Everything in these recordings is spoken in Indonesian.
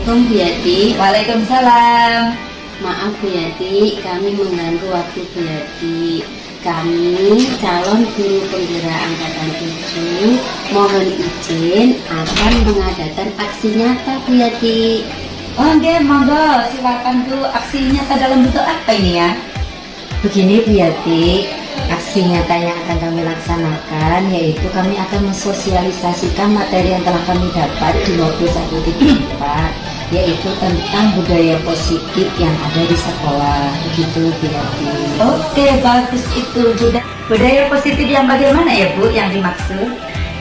Assalamualaikum Bu Yati. Waalaikumsalam. Maaf Bu Yati, kami mengganggu waktu Bu Yati. Kami calon guru penggerak angkatan 7 mohon izin akan mengadakan aksi nyata Bu Yati. Oh nggih, monggo silakan Bu. Aksi nyata dalam bentuk apa ini ya? Begini Bu Yati, aksi nyata yang akan kami laksanakan yaitu kami akan mensosialisasikan materi yang telah kami dapat di 21.4, yaitu tentang budaya positif yang ada di sekolah. Begitu Bu Yati. Oke, bagus itu. Budaya positif yang bagaimana ya Bu yang dimaksud?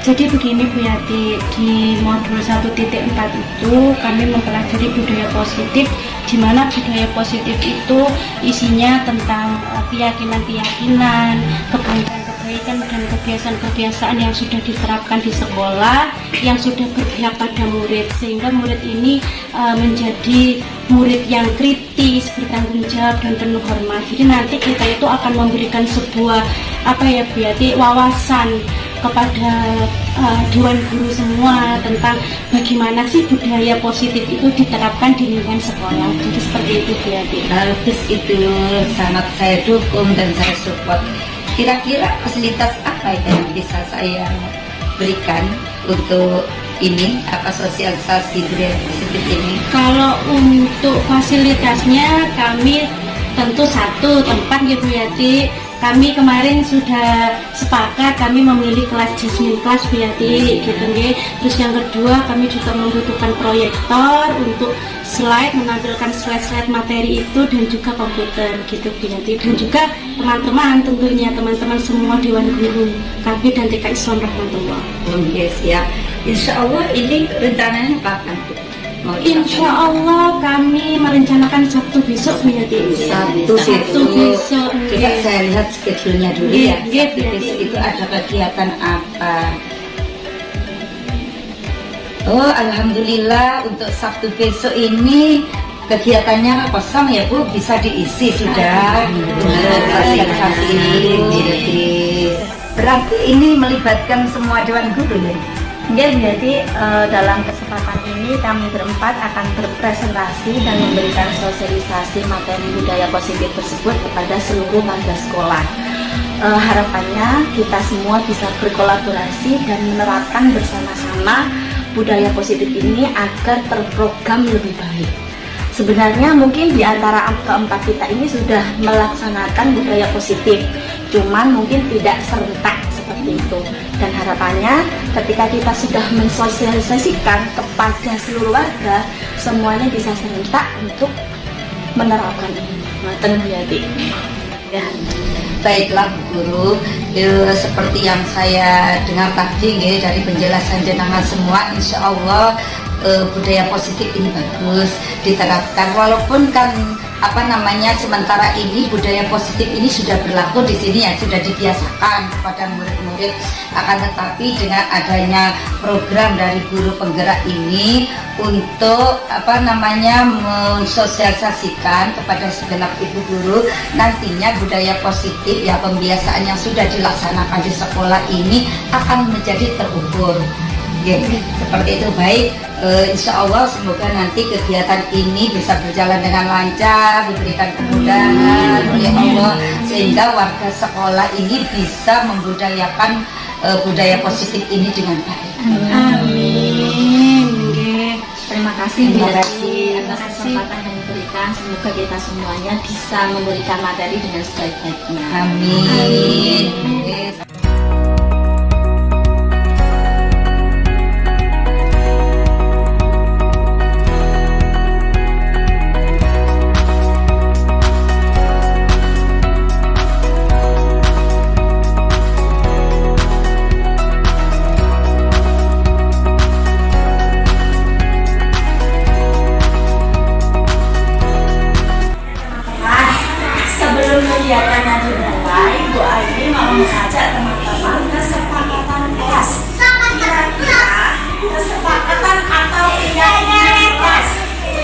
Jadi begini Bu Yati, di modul 1.4 itu kami mempelajari budaya positif, di mana budaya positif itu isinya tentang keyakinan-keyakinan, kebaikan-kebaikan dan kebiasaan-kebiasaan yang sudah diterapkan di sekolah, yang sudah berpihak pada murid, sehingga murid ini menjadi murid yang kritis, bertanggung jawab dan penuh hormat. Jadi nanti kita itu akan memberikan sebuah Bu Yati, wawasan kepada dewan guru semua tentang bagaimana sih budaya positif itu diterapkan di lingkungan sekolah. Jadi seperti itu Bu Yati. Bagus itu, sangat saya dukung dan saya support. Kira-kira fasilitas apa yang bisa saya berikan untuk ini, apa sosialisasi budaya positif ini? Kalau untuk fasilitasnya kami tentu satu tempat ya Bu Yati. Kami kemarin sudah sepakat kami memilih kelas Jasmine Class Bu Yati gitu nggih. Terus yang kedua kami juga membutuhkan proyektor untuk slide, menampilkan slide-slide materi itu dan juga komputer gitu Bu Yati. Dan juga teman-teman, tentunya teman-teman semua Dewan Guru KB dan TK Islam Rahmatullah. Yes ya. Insya Allah ini rencananya kapan Bu? Insya Allah kami merencanakan Sabtu besok Bu Yati. Sabtu besok. Coba saya lihat schedule-nya dulu ya. Sabtu besok itu ada kegiatan apa? Oh, alhamdulillah untuk Sabtu besok ini kegiatannya kosong ya Bu, bisa diisi sudah. Sosialisasi ini. Berarti ini melibatkan semua dewan guru ya? Jadi dalam kesempatan ini kami berempat akan berpresentasi dan memberikan sosialisasi materi budaya positif tersebut kepada seluruh warga sekolah. Harapannya kita semua bisa berkolaborasi dan menerapkan bersama-sama budaya positif ini agar terprogram lebih baik. Sebenarnya mungkin di antara keempat kita ini sudah melaksanakan budaya positif, cuman mungkin tidak serentak seperti itu. Dan harapannya ketika kita sudah mensosialisasikan kepada seluruh warga, semuanya bisa serentak untuk menerapkan ini. Ngoten Bu Yati. Ya. Baiklah Bu Guru, seperti yang saya dengar tadi dari penjelasan jenengan semua, insya Allah budaya positif ini bagus diterapkan, walaupun kan sementara ini budaya positif ini sudah berlaku di sini ya, sudah dibiasakan kepada murid-murid. Akan tetapi dengan adanya program dari guru penggerak ini untuk mensosialisasikan kepada segenap ibu guru, nantinya budaya positif ya, pembiasaan yang sudah dilaksanakan di sekolah ini akan menjadi terukur. Seperti itu. Baik, insya Allah semoga nanti kegiatan ini bisa berjalan dengan lancar, diberikan kemudahan oleh Allah, sehingga warga sekolah ini bisa membudayakan budaya positif ini dengan baik. Amin. Terima kasih Bu Yati atas kesempatan yang diberikan. Semoga kita semuanya bisa memberikan materi dengan sebaik-baiknya. Amin. Kegiatannya dimulai, Bu Aini mau mengajak teman-teman kesepakatan kelas. Kira-kira kesepakatan atau keyakinan kelas.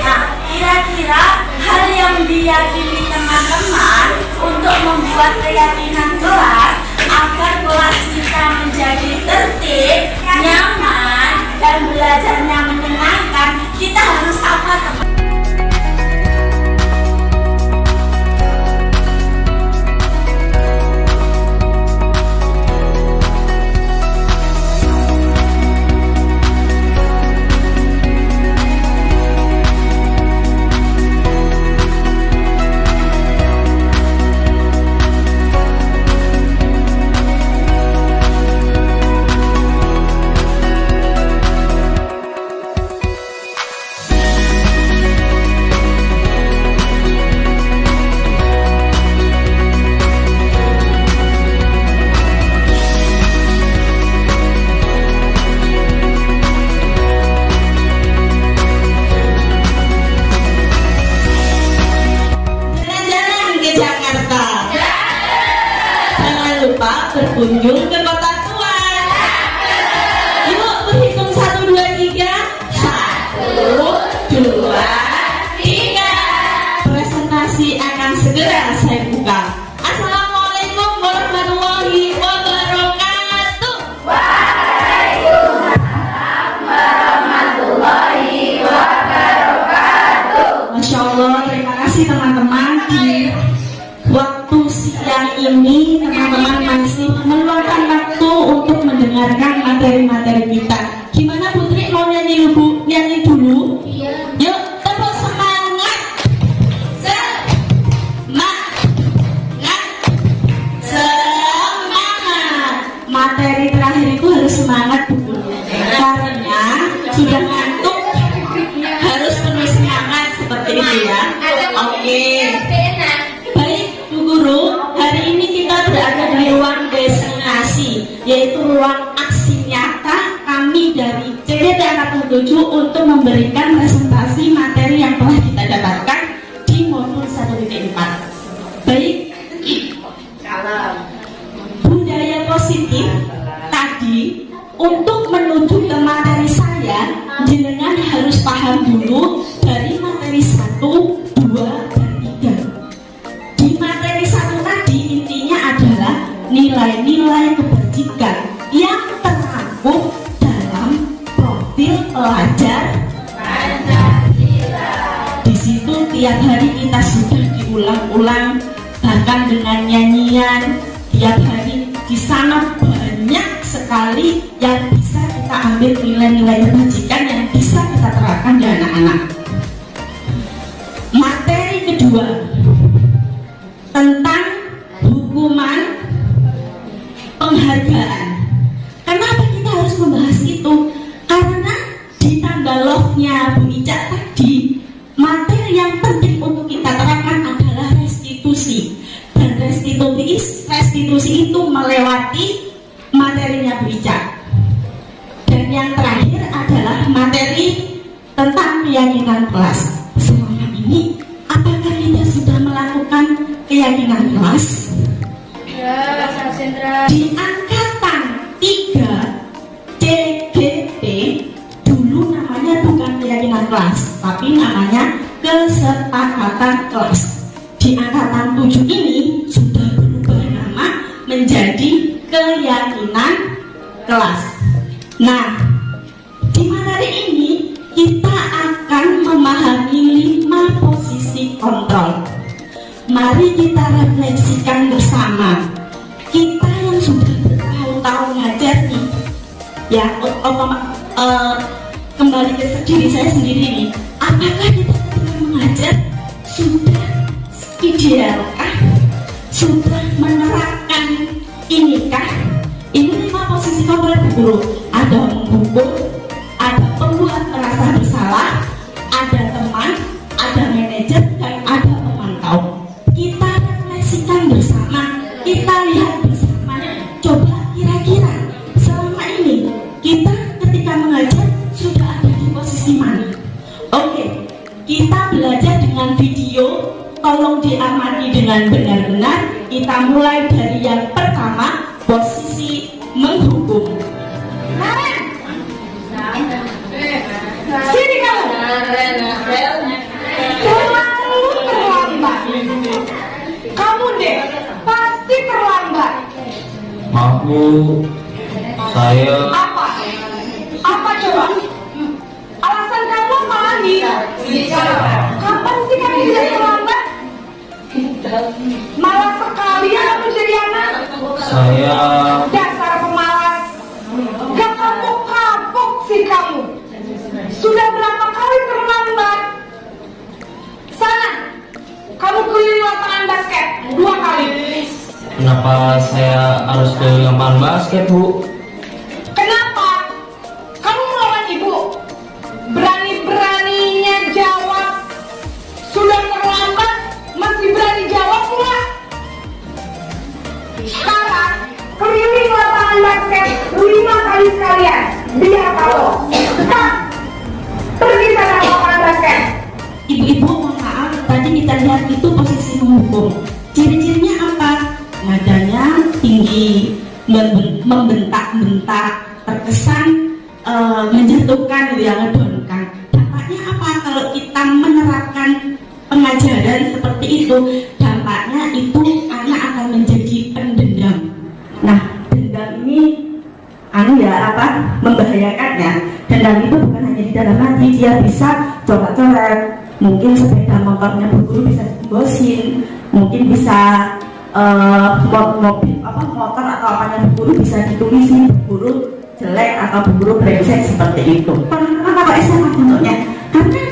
Nah, kira-kira hal yang diyakini teman-teman untuk membuat keyakinan kelas agar kelas kita menjadi tertib, nyaman, dan belajarnya menyenangkan, kita harus apa berkunjung ke kota tua. Yuk berhitung 1, 2, 3. 1, 2, 3. Presentasi akan segera saya buka. Assalamualaikum warahmatullahi wabarakatuh. Masya Allah, terima kasih teman-teman. Di waktu siang ini teman-teman masih meluangkan waktu untuk mendengarkan materi-materi kita. Gimana Putri, mau nyanyi dulu? Nyanyi dulu? Yuk, terus semangat. Semangat. Materi terakhir itu harus semangat Bu. Karena sudah ngantuk harus penuh semangat seperti itu ya. Oke. Baik Bu Guru, hari ini kita berada di ruang destinasi, yaitu ruang aksi nyata kami dari CDT Angkatan 7 untuk memberikan presentasi materi yang telah kita dapatkan di modul 1.4. Baik, budaya positif tadi. Untuk menuju ke materi saya, jenengan harus paham dulu dari materi 1, 2, dan 3. Di materi 1 tadi intinya adalah nilai-nilai kebajikan yang terangkum dalam profil pelajar Pancasila. Di situ tiap hari kita sudah diulang-ulang, bahkan dengan nyanyian. Tiap hari di sana banyak sekali yang bisa kita ambil nilai-nilai kebajikan yang bisa kita terapkan di anak-anak. Materi kedua tentang hukuman penghargaan. Kenapa kita harus membahas itu? Karena di tanggal love-nya Bu Ica tadi, materi yang penting untuk kita terapkan adalah restitusi. Dan restitusi itu melewati materinya Bu Ica. Dan yang terakhir adalah materi tentang keyakinan kelas. Selama ini, apakah kita sudah melakukan keyakinan kelas? Ya, Sandra. Di angkatan 3 CGP dulu namanya bukan keyakinan kelas, tapi namanya kesepakatan kelas. Di angkatan 7 ini sudah berubah nama menjadi keyakinan kelas. Nah, di materi ini kita akan memahami 5 posisi kontrol. Mari kita refleksikan bersama. Kita yang sudah bertahun-tahun ngajar nih, ya, kembali ke diri saya sendiri nih. Apakah kita ketika mengajar sudah idealkah? Sudah menerapkan inikah? Ini 5 posisi kontrol Bu Guru. Ada menghukum, ada pembuat merasa bersalah, ada teman, ada manajer, dan ada pemantau. Kita refleksikan bersama, kita lihat bersama. Coba kira-kira selama ini kita ketika mengajar sudah ada di posisi mana? Oke, kita belajar dengan video. Tolong diamati dengan benar-benar. Kita mulai dari yang pertama, posisi menghukum. Sini kamu. Selalu terlambat. Kamu deh pasti terlambat. Maaf Bu, saya Apa? Apa coba? Alasan kamu apa lagi? Kapan sih kamu bisa terlambat? Malas sekali ya kamu jadi anak. saya Dasar pemalas. Gak kapok-kapok sih kamu. Sudah berapa kali terlambat? Sana, kamu keliling lapangan basket 2 kali. kenapa saya harus ke lapangan basket Bu? Kenapa? Kamu melawan ibu. Berani-beraninya jawab. Sudah terlambat, masih berani jawab pula. Sekarang, keliling lapangan basket 5 kali sekalian. Biar tahu. Stop. Pergi sana lapangan basket. Ibu-ibu, mohon maaf, tadi kita lihat itu posisi menghukum. Ciri-cirinya apa? Nadanya tinggi, membentak-bentak, terkesan menjatuhkan, ngedonkan. Dampaknya apa kalau kita menerapkan pengajaran seperti itu? Dampaknya itu anak akan menjadi pendendam. Nah, dendam ini membahayakan ya. Dendam itu bukan hanya di dalam hati, dia bisa coret-coret, mungkin sepeda motornya bu guru bisa dibosin, mungkin bisa motor atau apanya bu guru bisa ditulisin bu guru jelek atau bu guru brengsek seperti itu. Kenapa kalau SMA bentuknya? Karena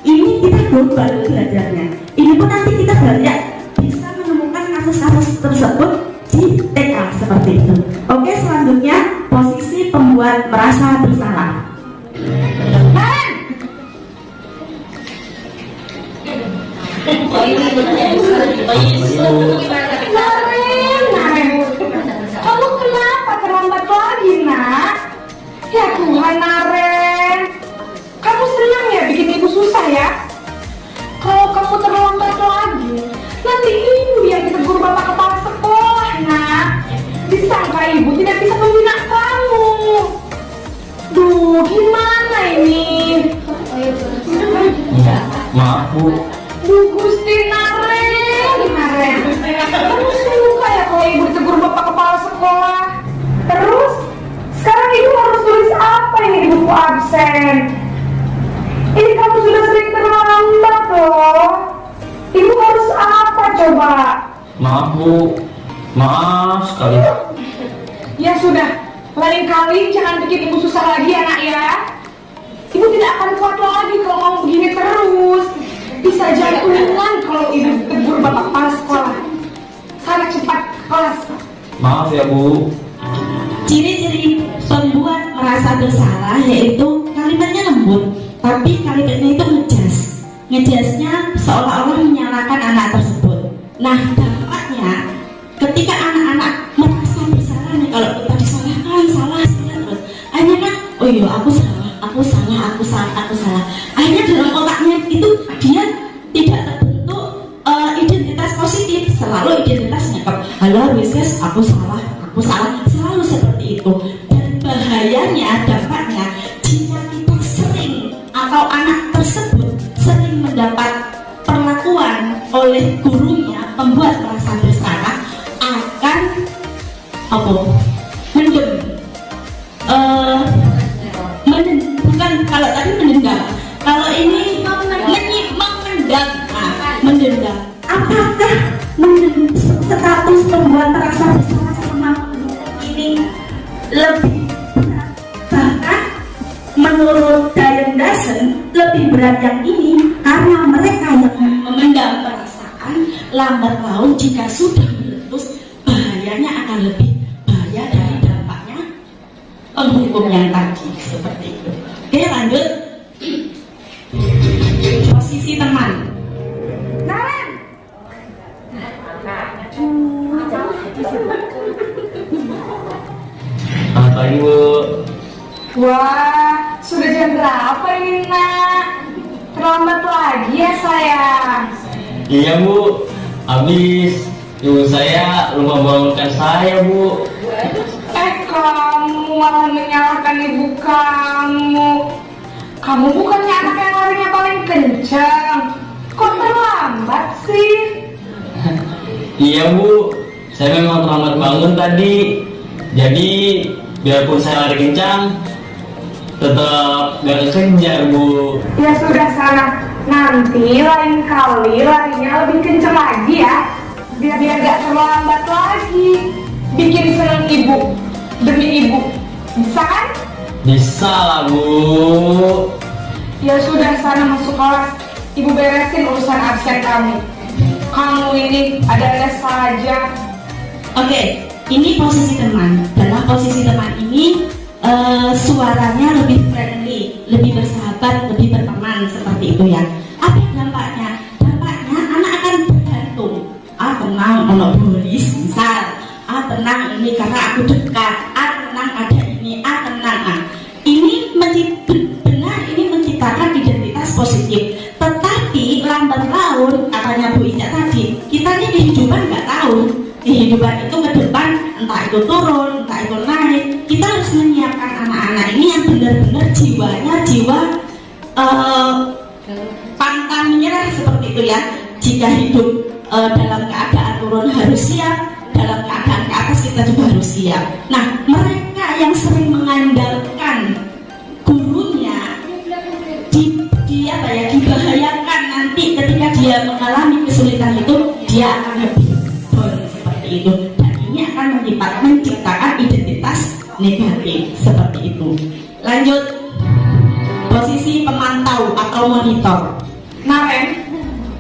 ini kita global belajarnya. Ini pun nanti kita banyak bisa menemukan kasus-kasus tersebut di TK seperti itu. Oke, selanjutnya posisi pembuat merasa bersalah. Naren, kamu kenapa terlambat lagi, nak? Ya Tuhan, Naren, kamu senang ya bikin ibu susah ya? Kalau kamu terlambat lagi, nanti ibu yang ditegur bapak kepala sekolah, nak. Disangka ibu tidak bisa membina kamu. Duh, gimana ini? Maaf Bu. Duh, Gusti Naren, kamu suka ya kalau ibu ditegur bapak kepala sekolah? Terus, sekarang ibu harus tulis apa ini di buku absen? Ini kamu sudah sering terlambat loh. Ibu harus apa coba? Maaf Bu. Maaf sekali. Ya sudah, lain kali jangan bikin ibu susah lagi ya nak ya. Ibu tidak akan kuat lagi kalau kamu begini terus. Bisa jantungan kalau ibu tegur bapak kepala sekolah. Sana cepat ke kelas. Maaf ya Bu. Ciri-ciri pembuat merasa bersalah yaitu kalimatnya lembut, tapi kalimatnya itu ngejasnya seolah-olah menyalahkan anak tersebut. Nah, dampaknya ketika anak-anak merasa bersalah nih, kalau kita disalahkan, salah terus, akhirnya kan, oh iya aku salah. Akhirnya dalam otaknya itu dia tidak terbentuk identitas positif, selalu identitasnya halo Yesus, aku salah, selalu seperti itu. Dan bahayanya, dampaknya jika kita sering atau anak tersebut sering mendapat perlakuan oleh gurunya pembuat merasa bersalah, akan bukan kalau tadi menendam, kalau ini mendendam. Apakah status pembuat merasa bersalah sama ini lebih berat? Bahkan menurut Diane Dawson lebih berat yang ini, karena mereka yang memendam perasaan lambat laun jika sudah meletus, bahayanya akan lebih bahaya dari dampaknya penghukum yang tadi seperti itu. Oke, lanjut. Posisi teman. Naren. Selamat pagi Bu. Wah, sudah jam berapa ini nak? Terlambat lagi ya sayang. Iya Bu. Habis ibu saya lupa bangunkan saya Bu. Kamu malah menyalahkan ibu kamu. Kamu bukannya anak yang larinya paling kencang. Kok terlambat sih? Iya Bu. Saya memang terlambat bangun tadi. Jadi biarpun saya lari kencang, tetap gak kekejar Bu. Ya sudah sana. Nanti lain kali larinya lebih kencang lagi ya. Biar gak terlambat lagi. Bikin seneng ibu demi ibu. Bisa kan? Bisa lah Bu. Ya sudah, sana masuk kelas. Ibu beresin urusan absen kamu. Kamu ini ada-ada saja. Oke, ini posisi teman. Dalam posisi teman ini suaranya lebih friendly, lebih bersahabat, lebih berteman seperti itu ya. Apa dampaknya? Dampaknya anak akan bergantung. Tenang, ono bolis misal. Tenang ini karena aku dekat. Tenang ada ini. Tenang. Ini menciptakan identitas positif. Tetapi lambat laun, katanya Bu Ica tadi, kita ini kehidupan nggak tahu. Kehidupan itu ke depan entah itu turun, entah itu naik, kita harus menyiapkan anak-anak ini yang benar-benar jiwanya jiwa pantang menyerah seperti itu ya. Jika hidup dalam keadaan turun harus siap, dalam keadaan ke atas kita juga harus siap. Nah, mereka yang sering mengandalkan gurunya dibahayakan nanti ketika dia mengalami kesulitan itu, dia akan lebih down seperti itu, dan ini akan menciptakan identitas negatif seperti itu. Lanjut, posisi pemantau atau monitor. Nah, Ren,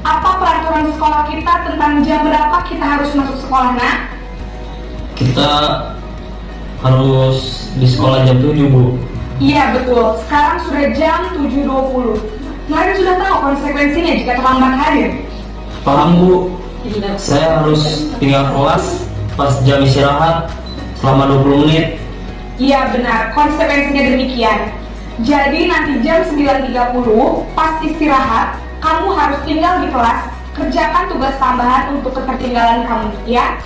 apa peraturan sekolah kita tentang jam berapa kita harus masuk sekolah, nak? Kita harus di sekolah jam 7, Bu. Iya, betul. Sekarang sudah jam 7.20. Ren sudah tahu konsekuensinya jika terlambat hadir. Paham, Bu. Saya harus tinggal kelas pas jam istirahat selama 20 menit. Iya, benar. Konsekuensinya demikian. Jadi nanti jam 9.30 pas istirahat, kamu harus tinggal di kelas, kerjakan tugas tambahan untuk ketertinggalan kamu, ya.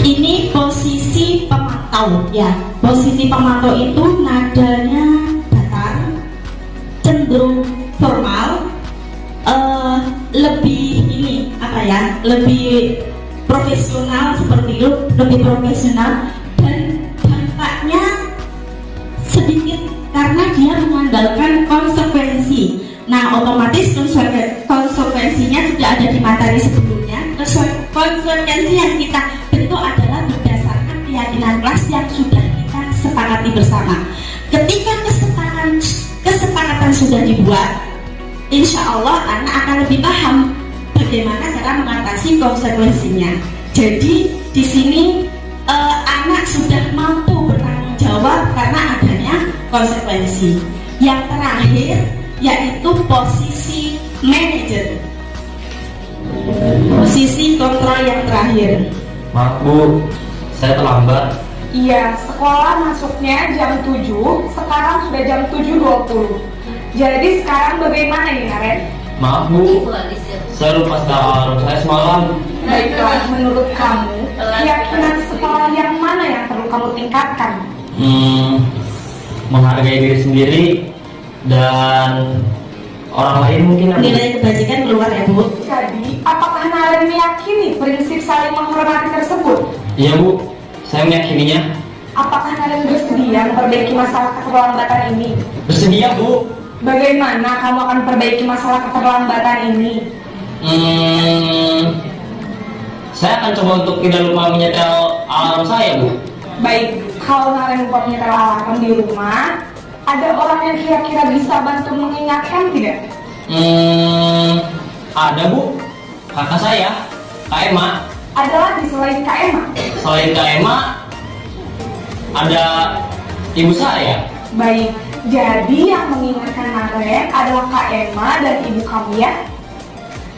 Ini posisi pemantau ya. Posisi pemantau itu nadanya datar, cenderung formal, lebih ini apa ya? Lebih profesional seperti itu, lebih profesional, dan dampaknya sedikit karena dia mengandalkan konsekuensi. Nah, otomatis konsekuensinya sudah ada di materi sebelumnya. Konsekuensi yang kita bentuk adalah berdasarkan keyakinan kelas yang sudah kita sepakati bersama. Ketika kesepakatan sudah dibuat, insya Allah anak akan lebih paham bagaimana cara mengatasi konsekuensinya. Jadi di sini anak sudah mampu bertanggung jawab karena adanya konsekuensi. Yang terakhir yaitu posisi manajer, posisi kontrol yang terakhir. Maaf, Bu, saya terlambat. Iya, sekolah masuknya jam 7, sekarang sudah jam 7.20. Jadi sekarang bagaimana ini, Ren? Maaf, Bu, saya lupa alarm saya semalam. Baiklah, menurut kamu, keyakinan sekolah yang mana yang perlu kamu tingkatkan? Menghargai diri sendiri dan orang lain mungkin. Nilai kebajikan keluar ya, Bu. Jadi, apakah Naren meyakini prinsip saling menghormati tersebut? Iya, Bu, saya meyakininya. Apakah Naren bersedia memperbaiki masalah keterlambatan ini? Bersedia, Bu. Bagaimana kamu akan perbaiki masalah keterlambatan ini? Saya akan coba untuk tidak lupa menyetel alarm saya, Bu. Baik, kalau Naren lupa menyetel alarm di rumah, ada orang yang kira-kira bisa bantu mengingatkan tidak? Ada, Bu. Kakak saya, Kak Emma. Ada lagi selain Kak Emma? Selain Kak Emma, ada ibu saya. Baik, jadi yang mengingatkan Naren adalah Kak Emma dan ibu kamu ya?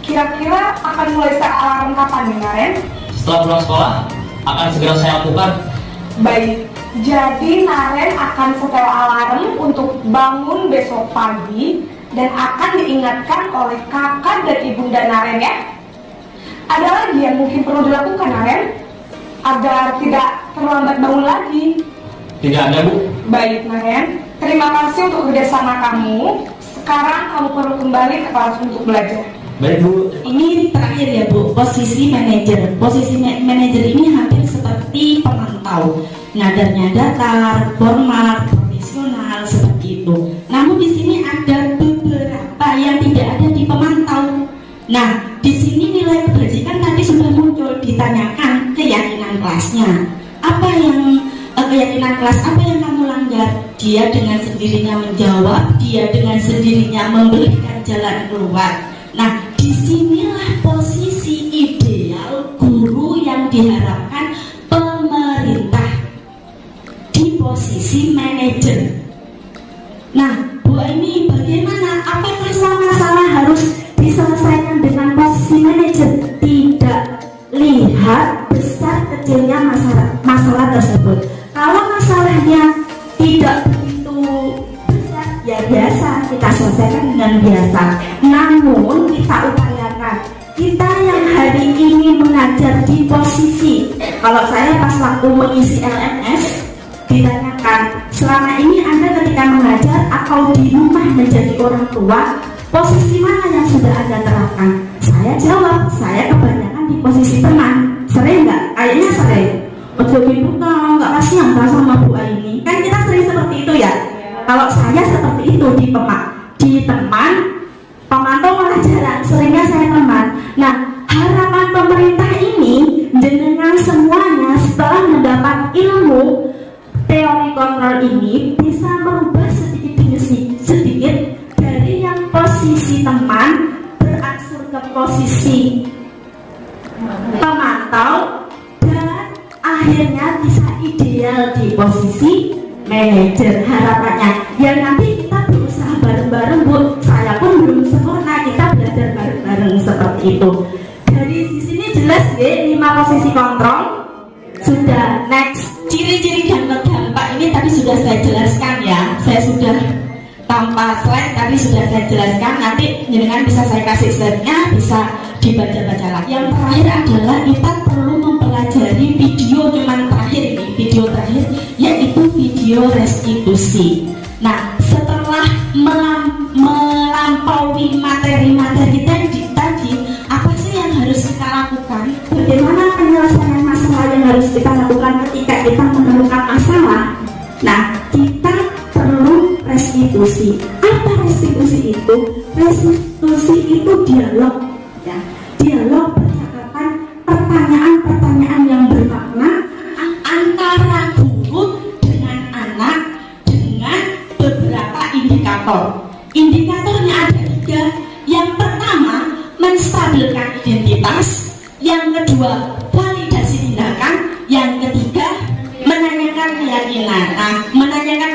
Kira-kira akan mulai set alarm kapan nih, Naren? Setelah pulang sekolah, akan segera saya lakukan. Baik, jadi Naren akan setel alarm untuk bangun besok pagi dan akan diingatkan oleh kakak dan ibunda Naren ya. Ada lagi yang mungkin perlu dilakukan, Naren, agar tidak terlambat bangun lagi? Tidak ada, Bu. Baik, Naren, terima kasih untuk kerjasama kamu. Sekarang kamu perlu kembali ke kelas untuk belajar. Baik, Bu. Ini terakhir ya, Bu, posisi manajer. Posisi manajer ini hampir seperti pemantau. Nadarnya datar, formal, profesional seperti itu. Namun di sini ada beberapa yang tidak ada di pemantau. Nah, di sini nilai kebajikan tadi sudah muncul, ditanyakan keyakinan kelasnya. Apa yang keyakinan kelas apa yang kamu langgar? Dia dengan sendirinya menjawab, dia dengan sendirinya memberikan jalan keluar. Nah, disinilah posisi ideal guru yang diharapkan pemerintah di posisi manajer. Nah, Bu Aini, bagaimana? Apakah semua masalah harus diselesaikan dengan posisi manajer? Tidak, lihat besar kecilnya masalah tersebut. Kalau masalahnya tidak begitu besar, ya biasa kita selesaikan dengan biasa. Namun kita upayakan, kita yang hari ini mengajar di posisi, kalau saya pas waktu mengisi LMS selama ini Anda ketika mengajar atau di rumah menjadi orang tua, posisi mana yang sudah Anda terapkan? Saya jawab, saya kebanyakan di posisi teman. Sering nggak? Kayaknya sering. Ojo ibu tolong, nggak kasihan nggak sama Bu Aini. Kan kita sering seperti itu ya. Kalau saya seperti itu di teman, pemantau pelajaran, seringnya saya teman. Nah, harapan pemerintah ini dengan semuanya setelah mendapat ilmu teori kontrol ini bisa merubah sedikit dari yang posisi teman berangsur ke posisi pemantau dan akhirnya bisa ideal di posisi manajer. Harapannya ya nanti kita berusaha bareng-bareng Bu, saya pun belum sempurna, kita belajar bareng-bareng seperti itu. Dari sini jelas ya 5 posisi kontrol sudah. Next, ciri-ciri dan dampak ini tadi sudah saya jelaskan ya, saya sudah tanpa slide tadi sudah saya jelaskan. Nanti jenengan bisa saya kasih slide-nya, bisa dibaca-baca lagi. Yang terakhir adalah kita perlu mempelajari video cuman terakhir ini, video terakhir yaitu video restitusi. Nah, setelah melampaui materi-materi tadi, apa sih yang harus kita lakukan? Bagaimana penyelesaian masalah yang harus kita lakukan ketika kita menemukan masalah? Nah, kita perlu restitusi. Apa restitusi itu? Restitusi itu dialog, ya. Dialog, percakapan, pertanyaan-pertanyaan yang bermakna antara guru dengan anak dengan beberapa indikator. Indikatornya ada 3. Yang pertama, menstabilkan identitas. Yang kedua, validasi tindakan. Yang ketiga, menanyakan keyakinan. Nah, menanyakan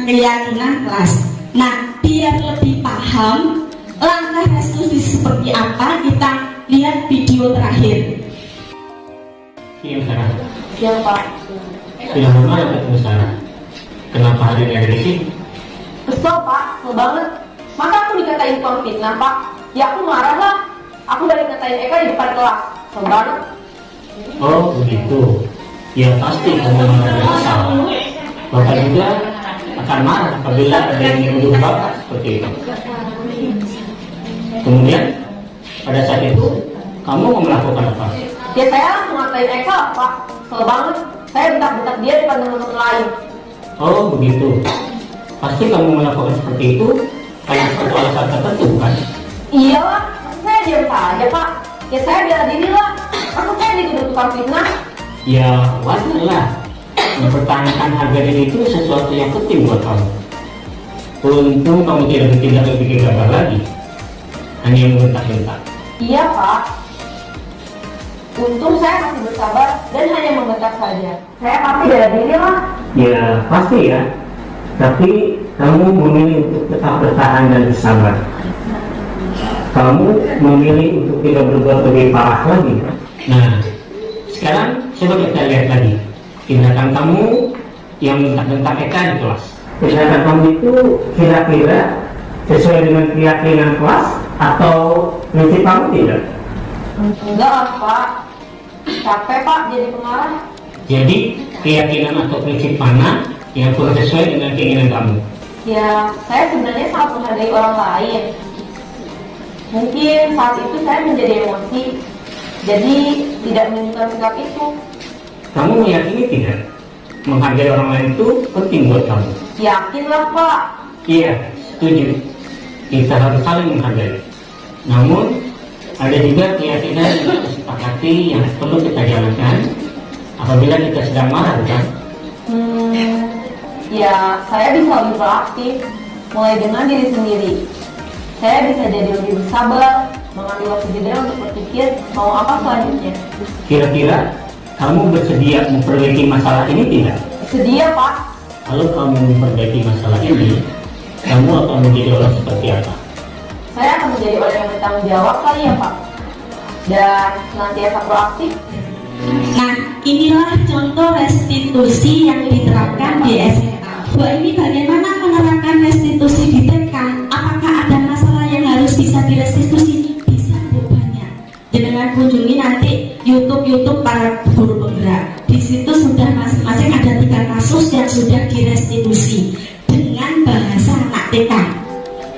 keyakinan kelas. Nah, biar lebih paham langkah restitusi seperti apa, kita lihat video terakhir. Iya, Sarah. Iya Pak. Sudah lama ya ketemu Sarah. Kenapa hari ini ada di sini? Kesel Pak, kesel banget. Masa aku dikatain tukang fitnah Pak? Ya aku marah lah. Aku udah dikatain Eka di depan kelas. Kesel banget. Oh begitu. Ya pasti kamu merasa kesal. Bapak juga akan marah apabila ada yang menuduh Bapak seperti itu. Kemudian pada saat itu kamu mau melakukan apa? Ya saya langsung ngatain Eka Pak. Kesel banget. Saya bentak-bentak dia di depan teman-teman lain. Oh begitu. Pasti kamu melakukan seperti itu karena suatu alasan tertentu kan? Iya lah, saya diam saja Pak. Ya saya bela diri lah. Aku saya dituduh tukang fitnah. Ya wajar lah. Mempertahankan harga diri itu sesuatu yang penting buat kamu. Untung kamu tidak bertindak lebih gegabah lagi, hanya membentak-bentak. Iya Pak. Untung saya masih bersabar dan hanya membentak saja. Saya pasti bela diri lah. Ya pasti ya. Tapi kamu memilih untuk tetap bertahan dan bersabar. Kamu memilih untuk tidak berbuat lebih parah lagi. Nah, sekarang coba kita lihat lagi tindakan kamu yang bentak-bentak Eka di kelas. Tindakan kamu itu kira-kira sesuai dengan keyakinan kelas atau prinsip kamu tidak? Enggak lah Pak. Capek Pak jadi pemarah. Jadi keyakinan atau prinsip mana yang kurang sesuai dengan keinginan kamu? Ya, saya sebenarnya sangat menghargai orang lain. Mungkin saat itu saya menjadi emosi, jadi tidak menunjukkan sikap itu. Kamu meyakini tidak? Menghargai orang lain itu penting buat kamu? Yakinlah Pak. Iya, setuju. Kita harus saling menghargai. Namun, ada juga keyakinan yang kita sepakati yang perlu kita jalankan apabila kita sedang marah, bukan? Ya, saya bisa lebih proaktif, mulai dengan diri sendiri. Saya bisa jadi lebih bersabar, mengambil waktu jeda untuk berpikir mau apa selanjutnya. Kira-kira kamu bersedia memperbaiki masalah ini tidak? Sedia Pak. Kalau kamu memperbaiki masalah ini, kamu akan menjadi orang seperti apa? Saya akan menjadi orang yang bertanggung jawab kali ya Pak. Dan senantiasa proaktif. Nah, inilah contoh restitusi yang diterapkan di SMA. Bu, ini bagaimana menerapkan restitusi di TK? Apakah ada masalah yang harus bisa direstitusi? Bisa Bu, banyak. Dengan kunjungi nanti YouTube para guru penggerak. Di situ sudah masing-masing ada 3 kasus yang sudah restitusi dengan bahasa anak TK.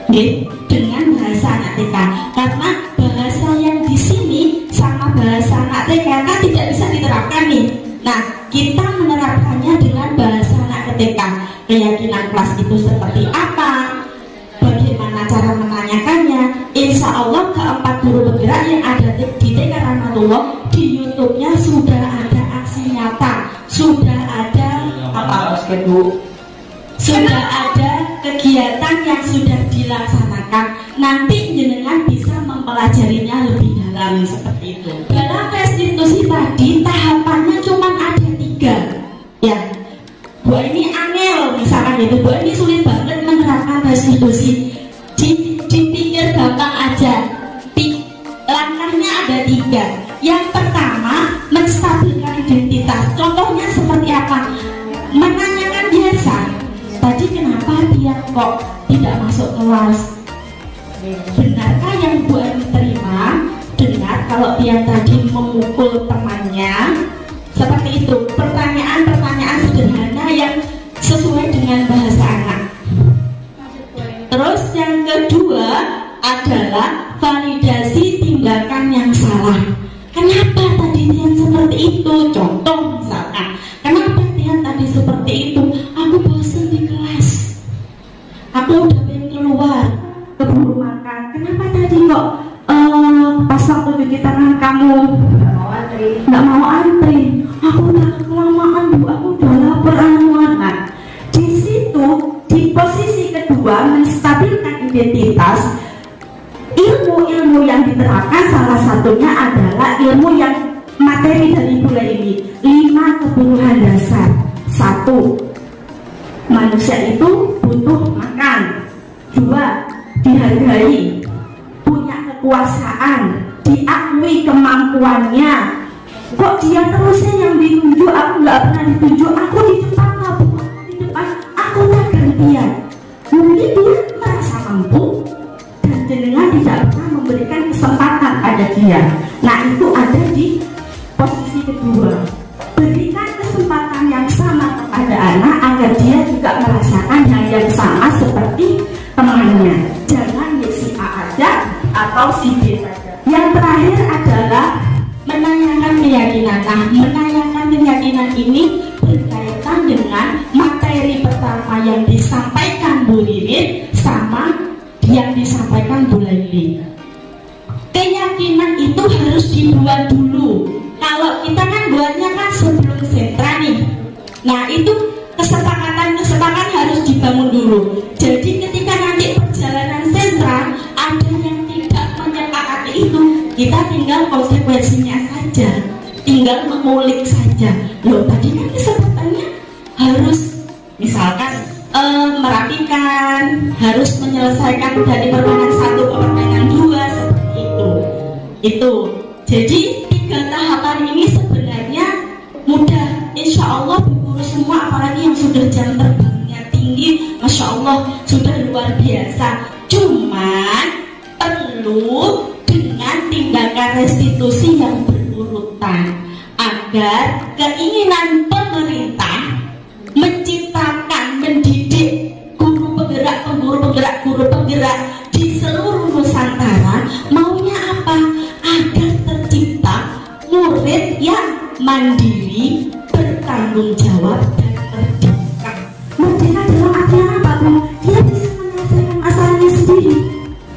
Nggih, dengan bahasa anak TK. Karena bahasa yang di sini sama bahasa anak TK kan tidak bisa diterapkan nih. Nah, kita menerapkannya dengan bahasa anak TK. Keyakinan kelas itu seperti apa? Bagaimana cara menanyakannya? Insya Allah keempat guru bergerak yang ada di TK Rahmatullah di YouTube-nya sudah ada aksi nyata, sudah ada apa? Sudah ada kegiatan yang sudah dilaksanakan. Nanti jenengan bisa mempelajarinya lebih dalam seperti itu. Dalam restitusi tadi tahapannya cuma ada 3, ya. Bu ini angel misalkan itu, Bu ini sulit banget menerapkan restitusi. Dipikir gampang aja. Langkahnya ada 3. Yang pertama, menstabilkan identitas. Contohnya seperti apa? Menanyakan biasa. Tadi kenapa dia kok tidak masuk kelas? Benarkah yang Bu Ani terima? Benar kalau dia tadi memukul temannya. Seperti itu. Pertanyaan-pertanyaan sederhana yang sesuai dengan bahasa anak. Terus yang kedua adalah validasi tindakan yang salah. Kenapa tadi dia seperti itu? Contoh misalkan, kenapa dia tadi seperti itu? Aku bosan di kelas, aku udah pengen keluar, keburu makan. Kenapa tadi kok pas waktu cuci tangan kamu nggak mau antri? Aku udah kelamaan Bu, aku udah lapar anuan. Nah, di situ di posisi kedua menstabilkan identitas. Ilmu-ilmu yang diterapkan salah satunya adalah ilmu yang materi dari bulan ini, 5 kebutuhan dasar. 1. Manusia itu butuh makan. 2. Dihargai, punya kekuasaan, diakui kemampuannya. Kok dia terusnya yang ditunjuk, aku nggak pernah ditunjuk, aku di depan aku di depan, aku tak gantian. Mungkin dia merasa mampu dan jenengan tidak pernah memberikan kesempatan pada dia. Nah, itu ada di posisi kedua. Berikan kesempatan yang sama kepada anak agar dia juga merasakan hal yang sama seperti temannya. Jangan si A aja atau si B saja. Yang terakhir adalah menanyakan keyakinan. Nah, menanyakan keyakinan ini berkaitan dengan materi pertama yang disampaikan Bu Lilit sama yang disampaikan Bu Laili. Keyakinan itu harus dibuat dulu. Kalau kita kan buatnya kan sebelum sentra nih. Nah, itu kesepakatan harus dibangun dulu. Jadi ketika nanti perjalanan sentra ada yang tidak menyepakati itu, kita tinggal konsekuensinya saja, tinggal mengulik saja. Loh, tadi kan kesempatannya harus misalkan merapikan, harus menyelesaikan dari permainan 1 ke permainan 2 seperti itu. Itu. Jadi 3 tahapan ini sebenarnya mudah. Insya Allah Bu Guru semua, apalagi yang sudah jam terbangnya tinggi, Masya Allah sudah luar biasa. Cuman perlu dengan tindakan restitusi yang berurutan agar keinginan pemerintah menciptakan, mendidik guru penggerak di seluruh Nusantara maunya apa? Agar tercipta murid yang mandiri, bertanggung jawab dan merdeka. Merdeka dalam artian apa, Bu? Dia bisa menyelesaikan masalahnya sendiri.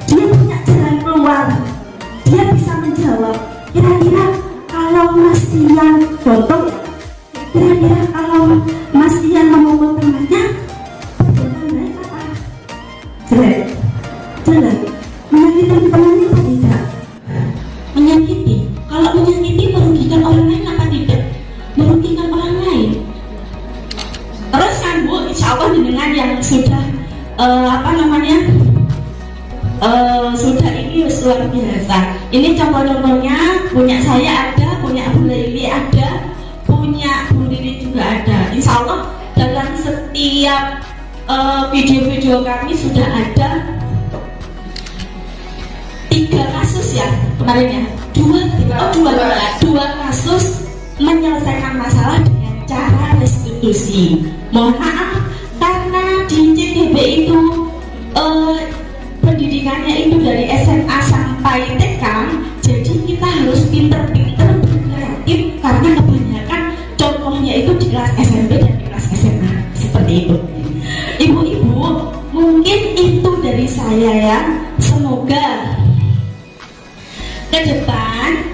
Dia punya jalan keluar. Dia bisa menjawab. Kira-kira kalau Mas Tian, contoh, kira-kira kalau Mas Tian memukul temannya, bagaimana apa? Jelek. Menyakiti temannya apa tidak? Menyakiti. Kalau menyakiti merugikan orang lain apa tidak? Merugikan orang lain. Terus kan Bu, insya Allah dengan yang sudah sudah ini luar biasa. Ini contoh-contohnya punya saya ada, punya Bu Laili ada, punya Bu Lili juga ada. Insya Allah dalam setiap video-video kami sudah ada 3 kasus ya kemarin ya, 2 kasus menyelesaikan masalah dengan cara restitusi. Mohon maaf, yaitu pendidikannya itu dari SMA sampai TK. Jadi kita harus pinter-pinter berkreatif karena kebanyakan contohnya itu di kelas SMP dan di kelas SMA seperti itu. Ibu-ibu, mungkin itu dari saya ya. Semoga ke depan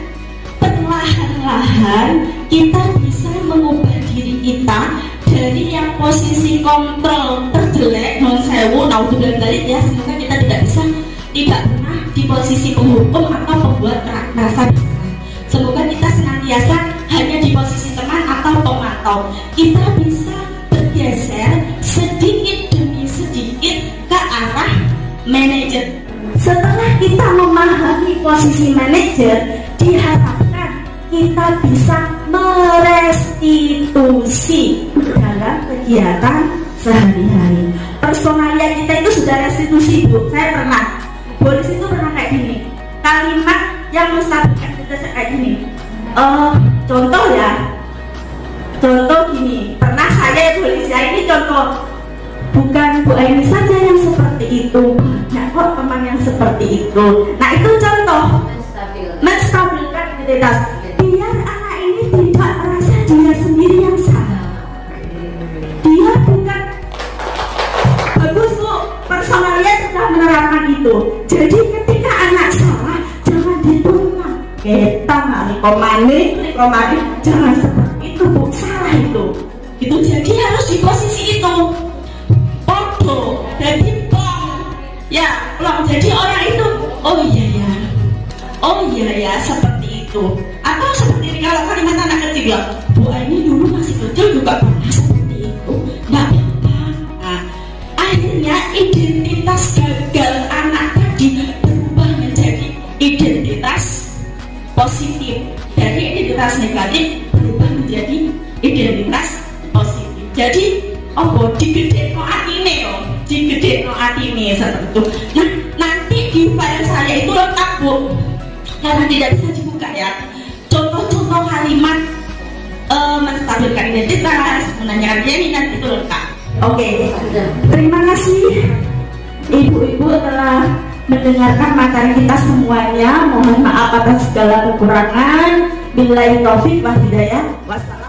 perlahan-lahan kita bisa mengubah diri kita dari yang posisi kontrol terjelek non sewu naudzubillah ya, semoga kita tidak pernah di posisi penghukum atau pembuat rasa. Semoga kita senantiasa hanya di posisi teman atau pemantau. Kita bisa bergeser sedikit demi sedikit ke arah manajer. Setelah kita memahami posisi manajer, diharapkan kita bisa merestitusi dalam kegiatan sehari-hari. Personalia kita itu sudah restitusi, Bu. Saya pernah. Boris itu pernah kayak gini. Kalimat yang mustabik kita kayak gini. Contoh ya. Contoh gini. Pernah saya Boris ya, ini contoh. Bukan Bu Aini saja yang seperti itu, banyak kok teman yang seperti itu. Nah itu contoh menstabilkan identitas. Biar anak ini tidak merasa dia sendiri yang salah. Dia bukan bagus Bu, personalnya sudah menerapkan itu. Jadi ketika anak salah, jangan ditolak. Kita komani, jangan seperti itu Bu, salah itu. Itu jadi harus di posisi itu. Jadi ya, jadi orang itu oh iya ya seperti itu. Atau seperti ini kalau kalimat anak kecil ya, Bu ini dulu masih kecil juga pernah seperti itu, nggak apa-apa. Nah, akhirnya identitas gagal anak tadi berubah menjadi identitas positif. Dari identitas negatif berubah menjadi identitas positif. Jadi digedekno atine seperti itu. Nah, nanti di file saya itu lengkap Bu, karena tidak bisa dibuka ya. Contoh-contoh kalimat menstabilkan identitas, menanyakan jaminan itu lengkap. Oke. Terima kasih Ibu-ibu telah mendengarkan materi kita semuanya. Mohon maaf atas segala kekurangan. Billahi taufik wal hidayah. Wassalam.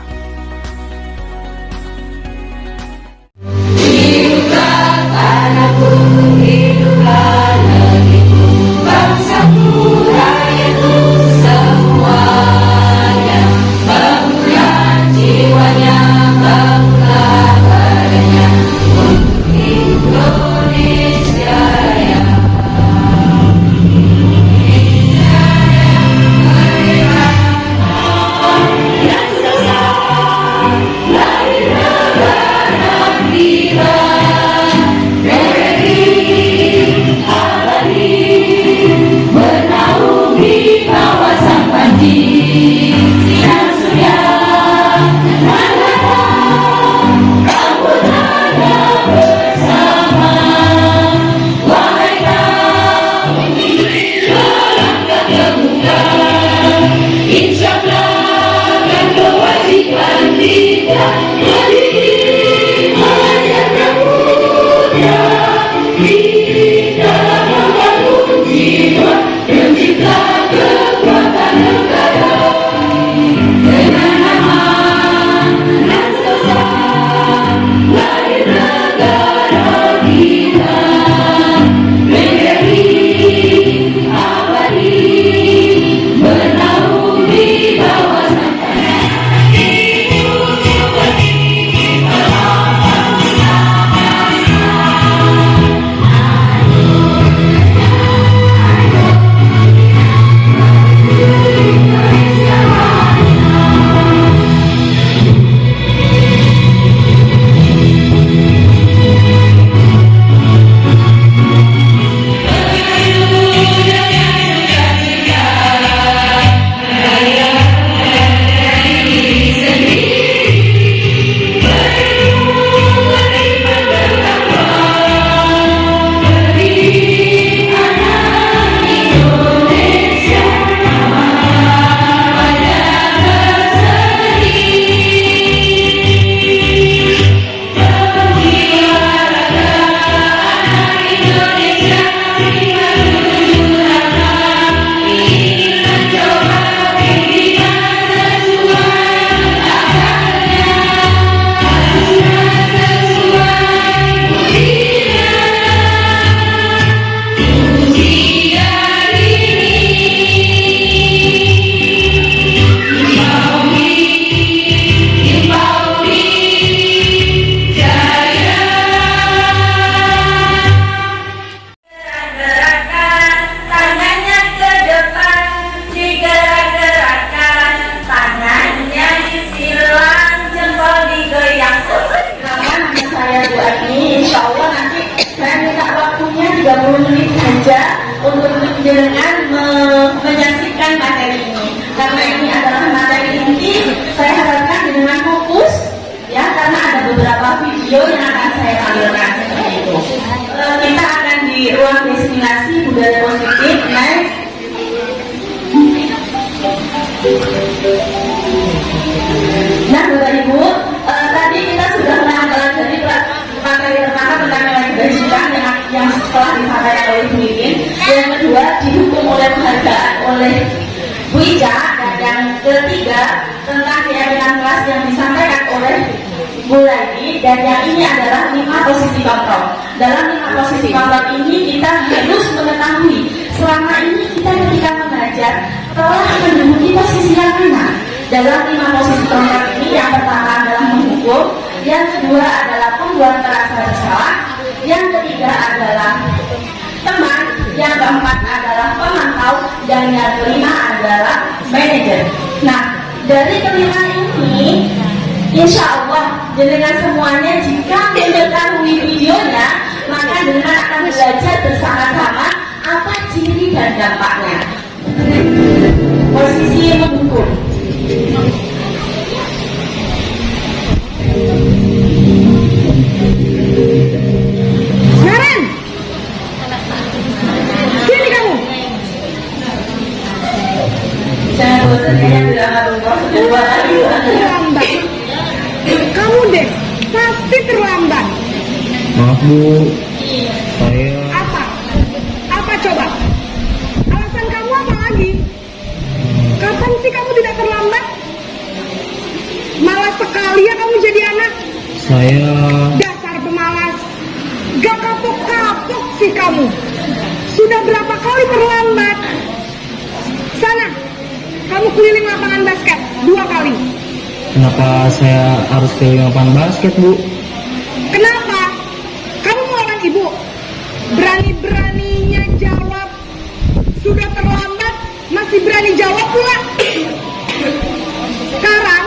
salurkan seperti itu. Kita akan di ruang destinasi budaya positif. Next. Nah, Bapak Ibu, tadi kita sudah mempelajari materi pertama tentang nilai kebajikan yang setelah disampaikan oleh Bu Iin. Yang kedua didukung oleh penghargaan oleh Bu Ica, dan yang ketiga tentang keyakinan kelas yang disampaikan oleh Bu Lady, dan yang ini adalah 5 posisi kontrol. Dalam 5 posisi kontrol ini kita harus mengetahui selama ini kita ketika mengajar telah menduduki posisi yang mana. Dalam 5 posisi kontrol ini, yang pertama adalah menghukum, yang kedua adalah pembuat merasa bersalah, yang ketiga adalah teman, yang keempat adalah pemantau, dan yang kelima adalah manajer. Nah, dari kelima ini, insya Allah dengan semuanya jika mengetahui videonya, maka dengan akan belajar bersama-sama apa ciri dan dampaknya. Posisi mendukung. Naren, sini kamu. Jangan bosan ya, bilang rumah sudah 2 kali. Terlambat. Kamu deh, pasti terlambat. Maaf Bu, saya Apa? Apa coba? Alasan kamu apa lagi? Kapan sih kamu tidak terlambat? Malas sekali ya kamu jadi anak. Dasar pemalas. Gak kapok-kapok sih kamu. Sudah berapa kali terlambat? Sana, kamu keliling lapangan basket 2 kali. Kenapa saya harus keliling lapangan basket Bu? Kenapa? Kamu melawan ibu. Berani-beraninya jawab. Sudah terlambat, masih berani jawab pula. Sekarang,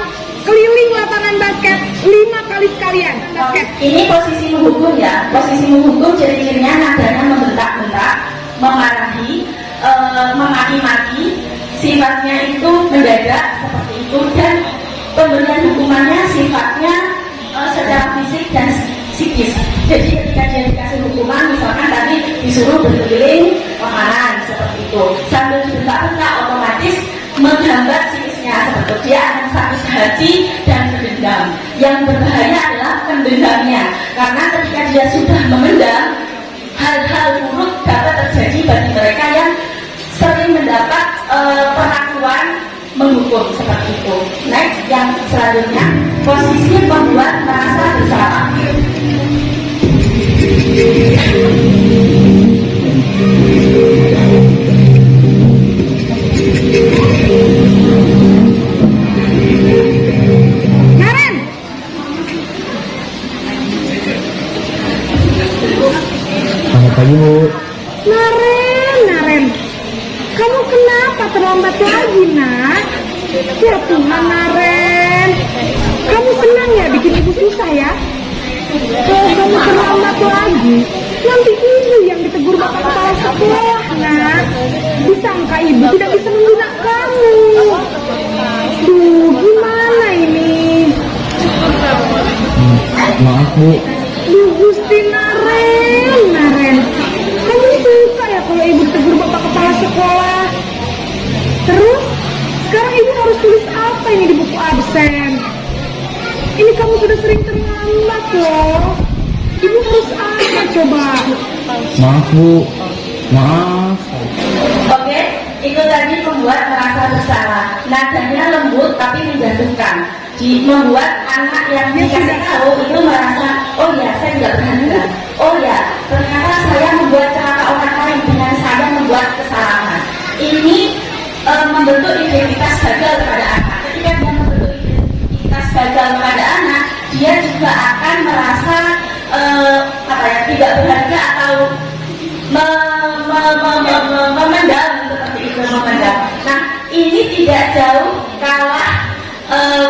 keliling lapangan basket 5 kali sekalian. Basket. Ini posisi menghukum ya. Posisi menghukum ciri-cirinya nadanya membentak-bentak, memarahi, memaki-maki. Sifatnya itu mendadak seperti itu, dan pemberian hukumannya sifatnya secara fisik dan psikis. Jadi ketika dia dikasih hukuman, misalkan tadi disuruh berkeliling lapangan seperti itu, sambil dibentak-bentak, otomatis menghambat psikisnya seperti itu. Dia akan sakit hati dan mendendam. Yang berbahaya adalah pendendamnya, karena ketika dia sudah memendam, hal-hal buruk dapat terjadi bagi mereka yang sering mendapat perlakuan menghukum seperti itu. Next, yang selanjutnya, posisi pembuat merasa bersalah. Naren! Selamat pagi Bu. Naren. Kamu kenapa terlambat lagi, nak? Ya Tuhan, Naren. Kamu senang ya bikin ibu susah ya? Kalau kamu terlambat lagi, nanti ibu yang ditegur bapak kepala sekolah, nak. Disangka ibu tidak bisa membina kamu. Duh, gimana ini? Maaf Bu. Duh, Gusti Naren. Kamu suka ya kalau ibu ditegur bapak kepala sekolah? Terus, sekarang ibu harus tulis apa ini di buku absen? Ini kamu sudah sering terlambat loh. Ibu harus apa coba? Maaf Bu. Maaf. Oke, itu tadi membuat merasa bersalah. Nadanya lembut tapi menjatuhkan. Membuat anak yang dikasih tahu itu merasa, oh ya saya tidak berharga. Oh ya, ternyata saya membuat celaka orang lain dengan saya membuat kesalahan. Ini membentuk identitas gagal kepada anak. Ketika dia membentuk identitas gagal kepada anak, dia juga akan merasa tidak berharga atau memendam seperti itu, memendam. Nah, ini tidak jauh kalah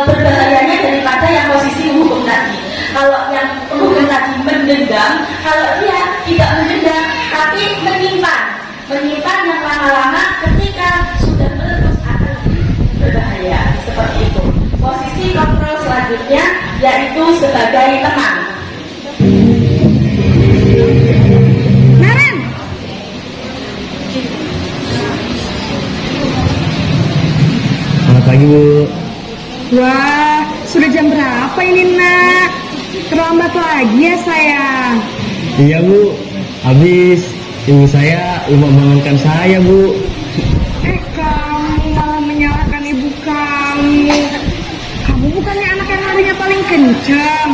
berbahayanya daripada yang posisi menghukum tadi. Kalau yang menghukum tadi mendendam, kalau dia tidak mendendam tapi menyimpan yang lama-lama, ketika sudah meletus akan berbahaya seperti itu. Posisi kontrol selanjutnya yaitu sebagai teman. pagi, Bu. Wah, sudah jam berapa ini nak? Terlambat lagi ya sayang. Iya, Bu. Habis ibu saya lupa bangunkan saya, Bu. Kamu malah menyalahkan ibu kamu. Kamu bukannya anak yang larinya paling kencang.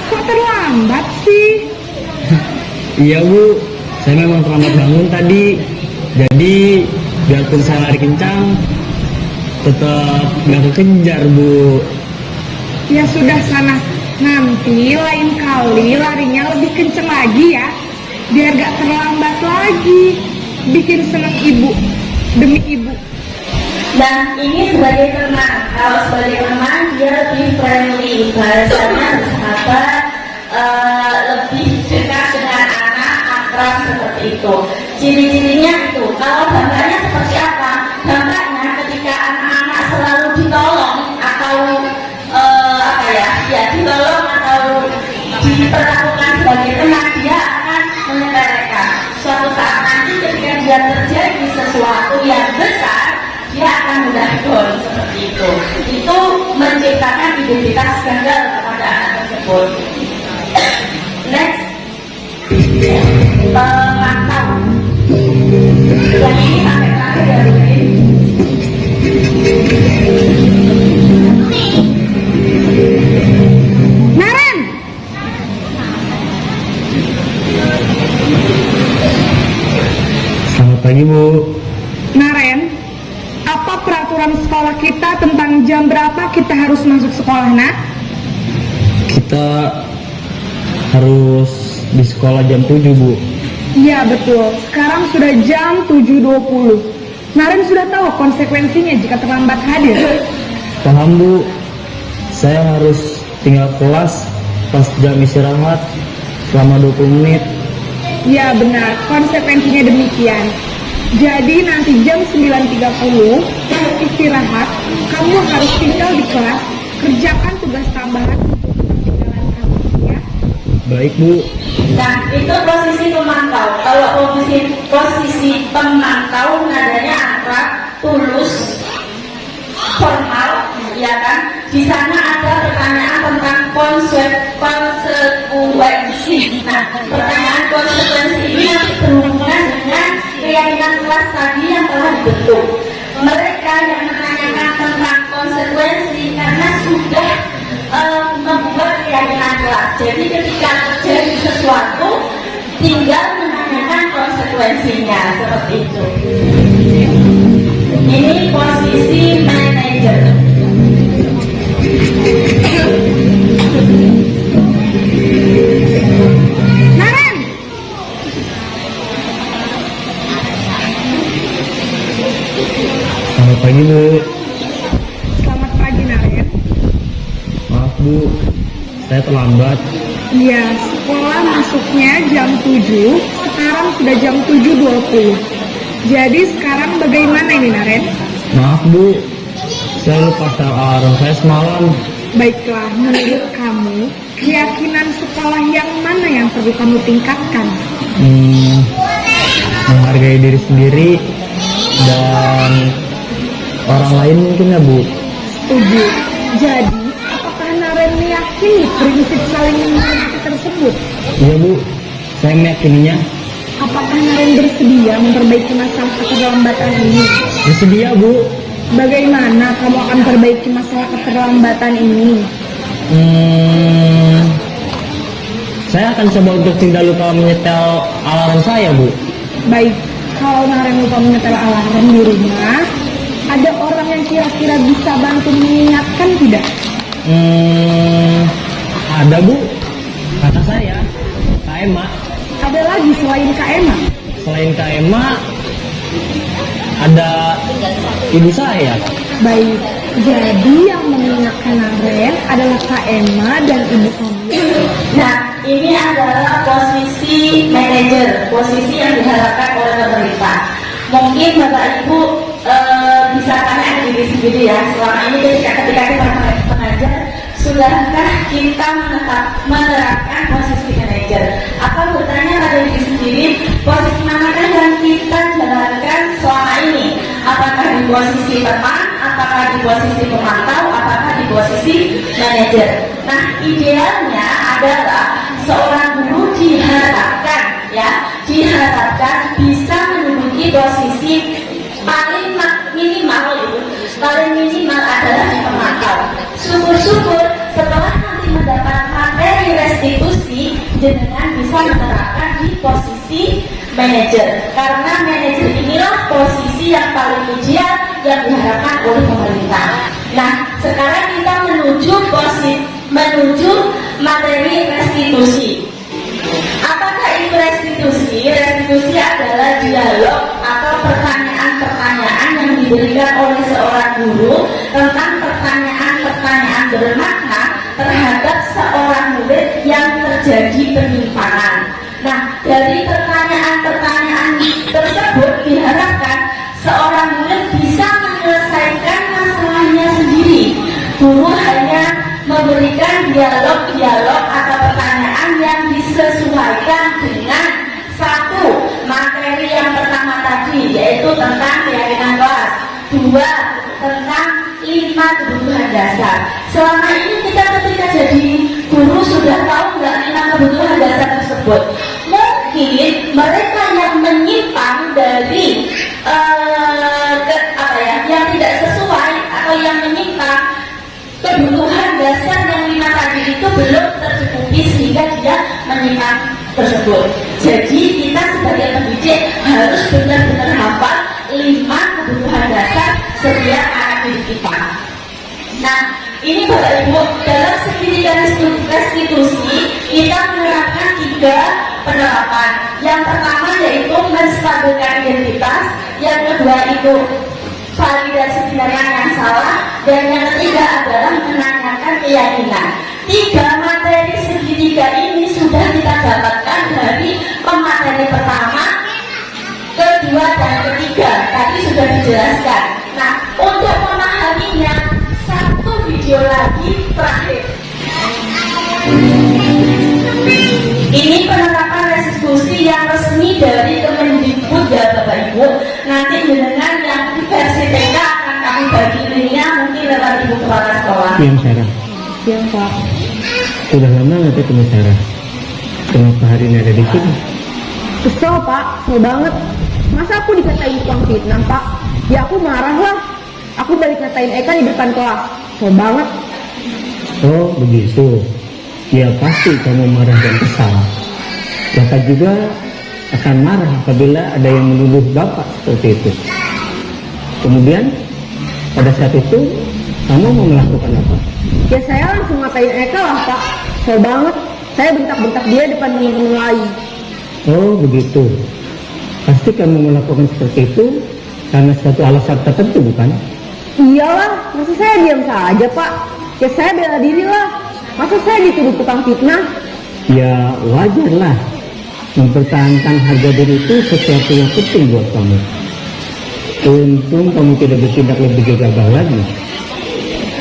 Kok terlambat sih? Iya, Bu. Saya memang terlambat bangun tadi. Jadi biarpun saya lari kencang, tetap nggak kekejar, Bu. Ya sudah sana. Nanti lain kali larinya lebih kenceng lagi ya. Biar gak terlambat lagi. Bikin seneng ibu. Demi ibu. Dan ini sebagai teman, kalau sebagai teman dia lebih friendly, bahasanya bersahabat, lebih dekat dengan anak, akrab seperti itu. Ciri-cirinya itu, kalau dampaknya seperti apa? Dampaknya ketika anak-anak selalu ditolong atau ditolong atau diperlakukan sebagai teman, dia akan menyepelekan. Suatu saat nanti ketika dia terjadi sesuatu yang besar, dia akan mudah down seperti itu. Itu menciptakan identitas gagal kepada anak tersebut. Next, mantap. Yang ini sampai terakhir dari ini. Naren! Selamat pagi, Bu. Naren, apa peraturan sekolah kita tentang jam berapa kita harus masuk sekolah, nak? Kita harus di sekolah jam 7, Bu. Iya betul, sekarang sudah jam 7.20. Naren sudah tahu konsekuensinya jika terlambat hadir. Paham, Bu. Saya harus tinggal kelas pas jam istirahat selama 20 menit. Ya benar, konsekuensinya demikian. Jadi nanti jam 9.30 istirahat, kamu harus tinggal di kelas, kerjakan tugas tambahan untuk ketinggalan kamu, ya. Baik, Bu. Nah, itu posisi pemantau. Kalau posisi pemantau nadanya akrab, tulus, formal, ya kan? Di sana ada pertanyaan tentang konsekuensi. Nah, pertanyaan konsekuensi ini berhubungan dengan keyakinan kelas tadi yang telah dibentuk. Mereka yang menanyakan tentang konsekuensi karena sudah membuat keyakinan kelas. Jadi ketika terjadi sesuatu, tinggal menanyakan konsekuensinya seperti itu. Ini posisi manajer. Naren! Selamat pagi, Bu. Selamat pagi, Naren. Maaf, Bu. Saya terlambat. Iya, sekolah masuknya jam 7, sekarang sudah jam 7.20. Jadi sekarang bagaimana ini, Naren? Maaf, Bu. Saya lupa setel alarm saya semalam. Baiklah, menurut kamu, keyakinan sekolah yang mana yang perlu kamu tingkatkan? Menghargai diri sendiri dan orang lain mungkin ya, Bu. Setuju. Jadi, apakah Naren meyakini prinsip saling menghormati tersebut? Iya, Bu. Saya meyakininya. Apakah Naren bersedia memperbaiki masalah keterlambatan ini? Bersedia, Bu. Bagaimana kamu akan perbaiki masalah keterlambatan ini? Saya akan coba untuk tidak lupa menyetel alarm saya, Bu. Baik, kalau Naren lupa menyetel alarm di rumah, ada orang yang kira-kira bisa bantu mengingatkan tidak? Ada, Bu. Kata saya, Kak Emma. Ada lagi selain Kak Emma? Selain Kak Emma, ada ibu saya. Baik, jadi yang mengingatkan Naren adalah Kak Emma dan ibu kamu. Nah, ini adalah posisi manajer, posisi yang diharapkan oleh pemerintah. Mungkin Bapak Ibu bisa tanya ke diri sendiri ya, selama ini ketika kita mengajar, sudahkah kita menerapkan posisi manajer? Atau bertanya pada diri sendiri, posisi manakah yang kita jalankan selama ini? Apakah di posisi teman apakah di posisi pemantau, apakah di posisi manajer. Nah, idealnya adalah seorang guru diharapkan bisa menduduki posisi paling minimal adalah di pemantau. Syukur-syukur setelah nanti mendapat materi restitusi, jenengan bisa menerapkan di posisi manajer, karena manajer inilah posisi yang paling ideal yang diharapkan oleh pemerintah. Nah, sekarang kita menuju materi restitusi. Apakah itu restitusi? Restitusi adalah dialog atau pertanyaan-pertanyaan yang diberikan oleh seorang guru tentang pertanyaan-pertanyaan bermakna terhadap seorang murid yang terjadi penyimpangan. Nah, dari pertanyaan-pertanyaan tersebut diharapkan seorang murid bisa menyelesaikan masalahnya sendiri. Guru hanya memberikan dialog-dialog atau pertanyaan yang disesuaikan dengan satu materi yang pertama tadi, yaitu tentang keyakinan kelas. Dua, tentang 5 kebutuhan dasar. Selama ini kita ketika jadi guru sudah tahu nggak 5 kebutuhan dasar tersebut? Mungkin mereka yang menyimpang dari yang tidak sesuai atau yang menyimpang kebutuhan dasar yang 5 tadi itu belum tercukupi sehingga dia menyimpang tersebut. Jadi kita sebagai pendidik harus benar-benar hafal 5 kebutuhan dasar setiap anak didik kita. Nah, ini Bapak Ibu, dalam segitiga restitusi kita menerapkan 3 penerapan. Yang pertama yaitu menstabilkan identitas, yang kedua itu validasi tindakan yang salah, dan yang ketiga adalah menanyakan keyakinan. 3 materi segitiga ini sudah kita dapatkan dari pemateri pertama, kedua, dan ketiga. Tadi sudah dijelaskan. Nah, untuk memahaminya, satu video lagi terakhir. Ini penerapan restitusi yang resmi dari Kemendikbud ya Bapak Ibu. Nanti jenengan yang versi TK akan kami bagi linknya mungkin lewat Ibu Kepala Sekolah. Yang Sarah. Yang Pak. Sudah lama nggak ketemu Sarah? Kenapa hari ini ada di sini? Kesel Pak, kesel banget. Masa aku dikatain tukang fitnah Pak? Ya aku marah lah. Aku balik ngatain Eka di depan kelas. Kesel banget. Oh begitu. Ya pasti kamu marah dan kesal. Bapak juga akan marah apabila ada yang menuduh Bapak seperti itu. Kemudian pada saat itu kamu mau melakukan apa? Ya saya langsung ngatain Eka lah Pak. Kesel banget. Saya bentak-bentak dia depan teman-teman lain. Oh begitu. Pasti kamu melakukan seperti itu karena suatu alasan tertentu bukan? Iyalah, masa saya diam saja Pak? Ya saya bela diri lah. Masa saya dituduh tukang fitnah? Ya wajar lah. Mempertahankan harga diri itu sesuatu yang penting buat kamu. Untung kamu tidak bertindak lebih gegabah lagi,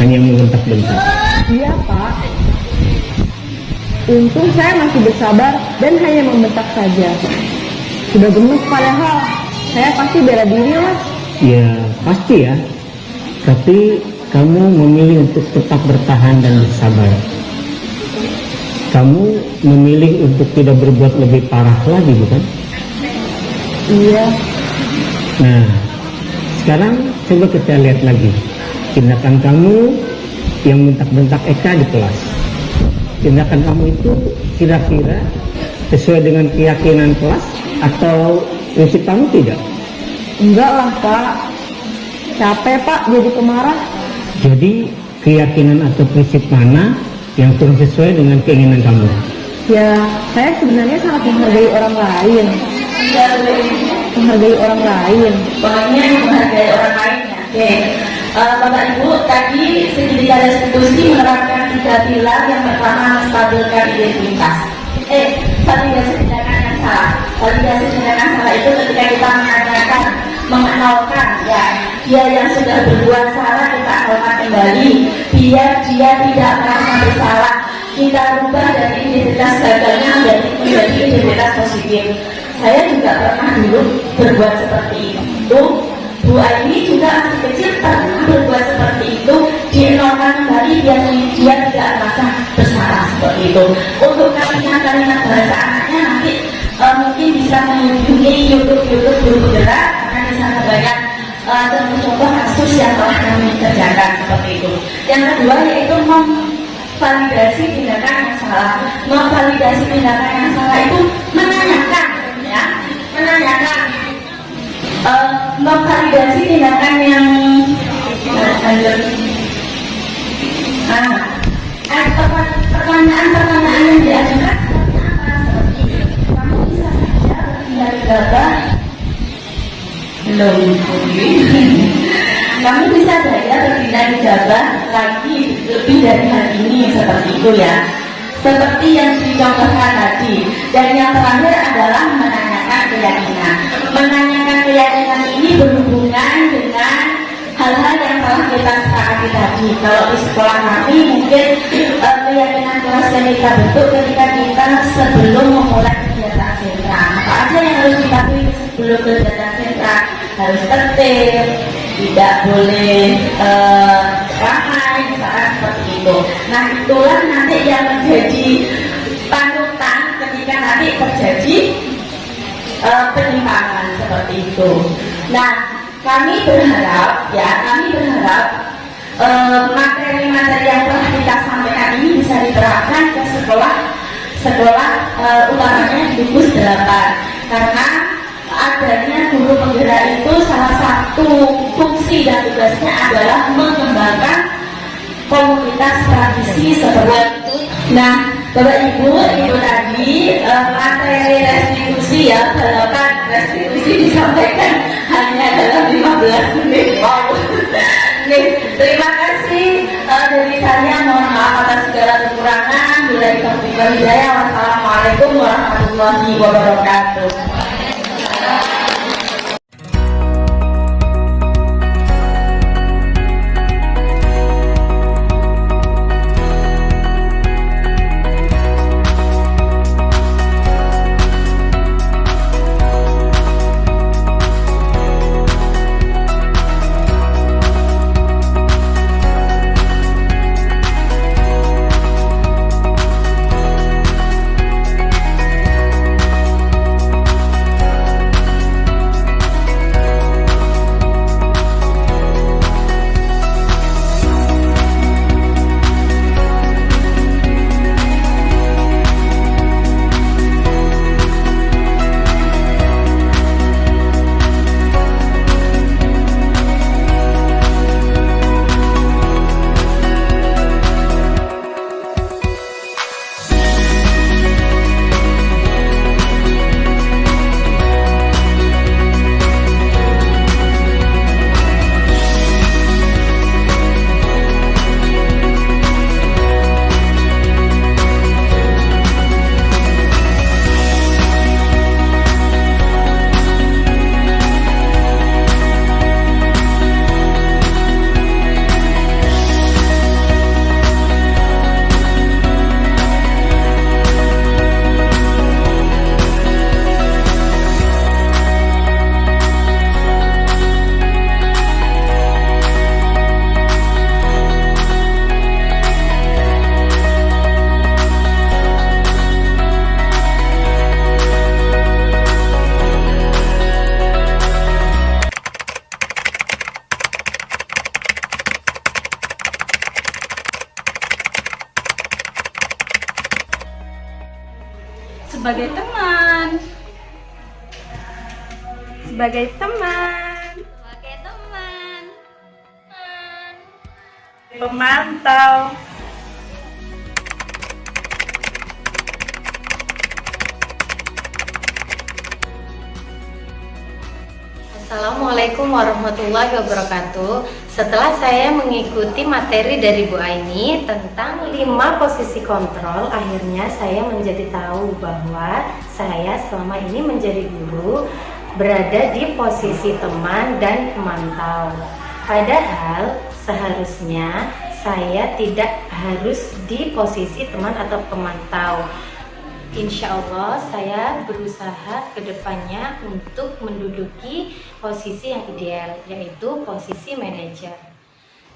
hanya membentak-bentak. Iya Pak. Untung saya masih bersabar dan hanya membentak saja. Sudah gemes padahal. Saya pasti bela diri lah. Ya pasti ya. Tapi kamu memilih untuk tetap bertahan dan bersabar. Kamu memilih untuk tidak berbuat lebih parah lagi, bukan? Iya. Nah, sekarang coba kita lihat lagi tindakan kamu yang bentak-bentak Eka di kelas. Tindakan kamu itu kira-kira sesuai dengan keyakinan kelas atau prinsip kamu tidak? Enggak lah Pak. Capek Pak jadi pemarah. Jadi keyakinan atau prinsip mana yang kurang sesuai dengan keinginan kamu? Ya, saya sebenarnya sangat menghargai orang lain. Menghargai orang lain. Pokoknya menghargai orang lainnya. Oke. Bapak Ibu, tadi segitiga restitusi menerapkan 3 pilar. Yang pertama menstabilkan identitas. Validasi tindakan yang salah. Validasi tindakan salah itu ketika kita menanyakan, mengenalkan ya, dia yang sudah berbuat salah kita kenalkan kembali, biar dia tidak merasa bersalah. Kita rubah dari identitas gagalnya menjadi identitas positif. Saya juga pernah dulu berbuat seperti itu. Bu Aini juga masih kecil pernah berbuat minat bahasa anaknya nanti mungkin bisa mengunjungi YouTube guru penggerak, akan bisa banyak contoh kasus yang telah kami kerjakan seperti itu. Yang kedua yaitu memvalidasi tindakan yang salah. Memvalidasi tindakan yang salah itu menanyakan, ya, menanyakan. Memvalidasi tindakan yang pertanyaan-pertanyaan yang diajukan seperti kamu bisa saja berpindah gegabah belum kamu bisa saja berpindah gegabah lagi lebih dari hal ini, seperti itu ya, seperti yang dicontohkan tadi. Dan yang terakhir adalah menanyakan keyakinan. Menanyakan keyakinan ini berhubungan dengan hal-hal yang telah kita sepakati tadi. Kalau di sekolah kami mungkin keyakinan kelas yang kita bentuk ketika kita sebelum memulai kegiatan sentra. Apa aja yang harus kita pilih sebelum kegiatan sentra? Harus tertib, tidak boleh ramai, misalkan seperti itu. Nah, itulah nanti yang menjadi panutan ketika nanti terjadi penyimpangan seperti itu. Nah, kami berharap materi-materi yang telah kita sampaikan ini bisa diterapkan ke sekolah utamanya di Bus 8, karena adanya guru penggerak itu salah satu fungsi dan tugasnya adalah mengembangkan komunitas tradisi seperti itu. Nah, Bapak Ibu, itu tadi materi restitusi ya, balapan restitusi disampaikan hanya dalam 15 menit. Wow. Nih, terima kasih dari saya, mohon maaf atas segala kekurangan. Bila dikasih hidayah, wassalamualaikum warahmatullahi wabarakatuh. sebagai teman, sebagai pemantau. Assalamualaikum warahmatullahi wabarakatuh. Setelah saya mengikuti materi dari Bu Aini tentang 5 posisi kontrol, akhirnya saya menjadi tahu bahwa saya selama ini menjadi guru berada di posisi teman dan pemantau. Padahal seharusnya saya tidak harus di posisi teman atau pemantau. Insya Allah saya berusaha ke depannya untuk menduduki posisi yang ideal, yaitu posisi manajer.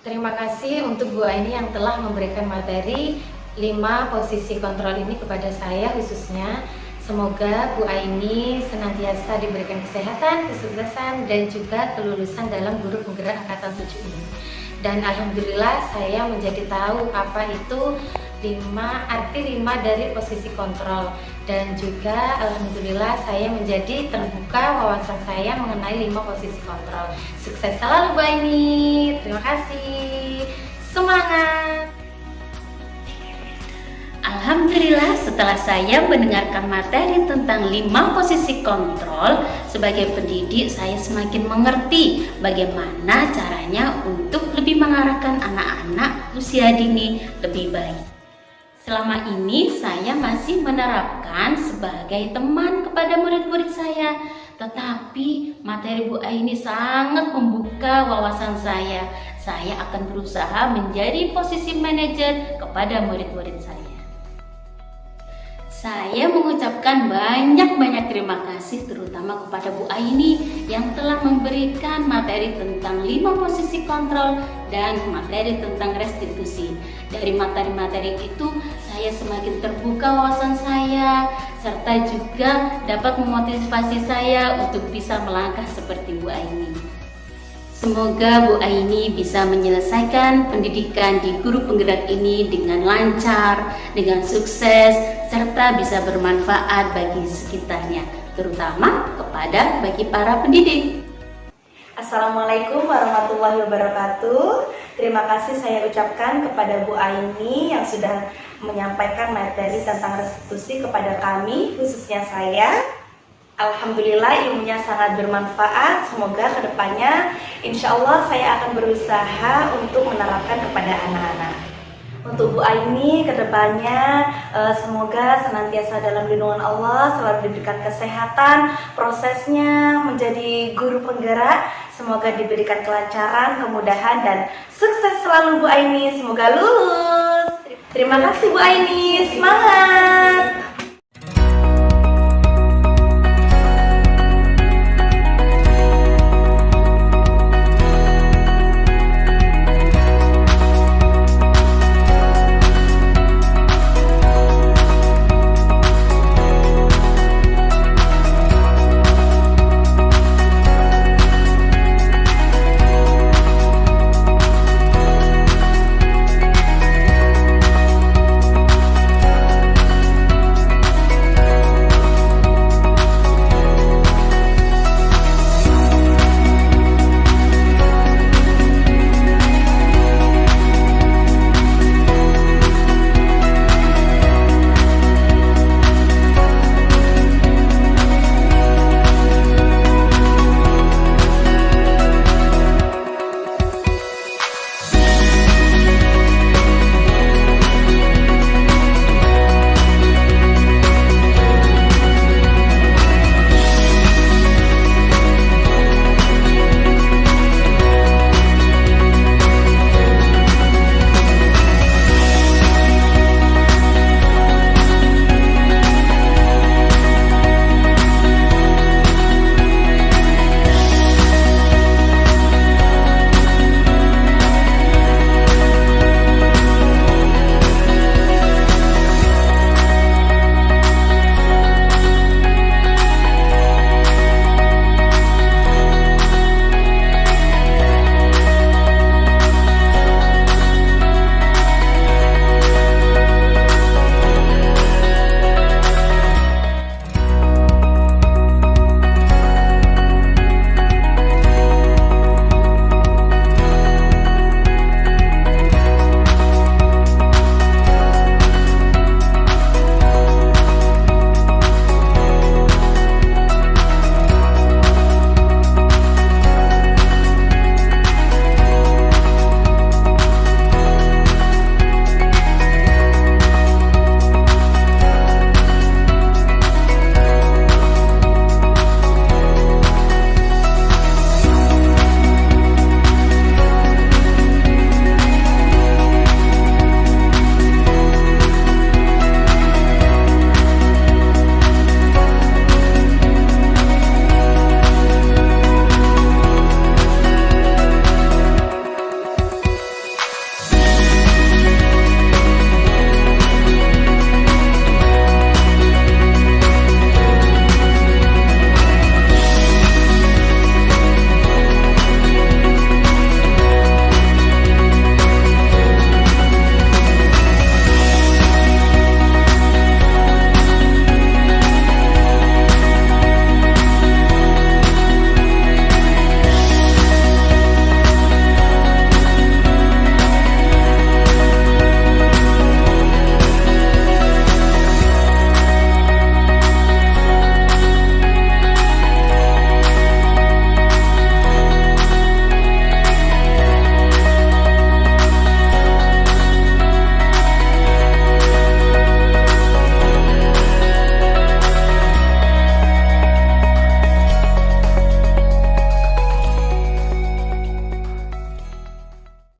Terima kasih untuk Bu Aini yang telah memberikan materi 5 posisi kontrol ini kepada saya khususnya. Semoga Bu Aini senantiasa diberikan kesehatan, kesuksesan, dan juga kelulusan dalam guru penggerak angkatan 7 ini. Dan alhamdulillah saya menjadi tahu apa itu arti 5 dari posisi kontrol, dan juga alhamdulillah saya menjadi terbuka wawasan saya mengenai 5 posisi kontrol. Sukses selalu Bu Aini, terima kasih, semangat. Alhamdulillah, setelah saya mendengarkan materi tentang 5 posisi kontrol, sebagai pendidik saya semakin mengerti bagaimana caranya untuk lebih mengarahkan anak-anak usia dini lebih baik. Selama ini saya masih menerapkan sebagai teman kepada murid-murid saya, tetapi materi Bu Aini sangat membuka wawasan saya. Saya akan berusaha menjadi posisi manajer kepada murid-murid saya. Saya mengucapkan banyak-banyak terima kasih terutama kepada Bu Aini yang telah memberikan materi tentang 5 posisi kontrol dan materi tentang restitusi. Dari materi-materi itu saya semakin terbuka wawasan saya, serta juga dapat memotivasi saya untuk bisa melangkah seperti Bu Aini. Semoga Bu Aini bisa menyelesaikan pendidikan di guru penggerak ini dengan lancar, dengan sukses, serta bisa bermanfaat bagi sekitarnya, terutama bagi para pendidik. Assalamualaikum warahmatullahi wabarakatuh. Terima kasih saya ucapkan kepada Bu Aini yang sudah menyampaikan materi tentang restitusi kepada kami, khususnya saya. Alhamdulillah ilmunya sangat bermanfaat. Semoga kedepannya insya Allah saya akan berusaha untuk menerapkan kepada anak-anak. Untuk Bu Aini kedepannya semoga senantiasa dalam lindungan Allah, selalu diberikan kesehatan, prosesnya menjadi guru penggerak semoga diberikan kelancaran, kemudahan, dan sukses selalu Bu Aini. Semoga lulus. Terima kasih Bu Aini, semangat.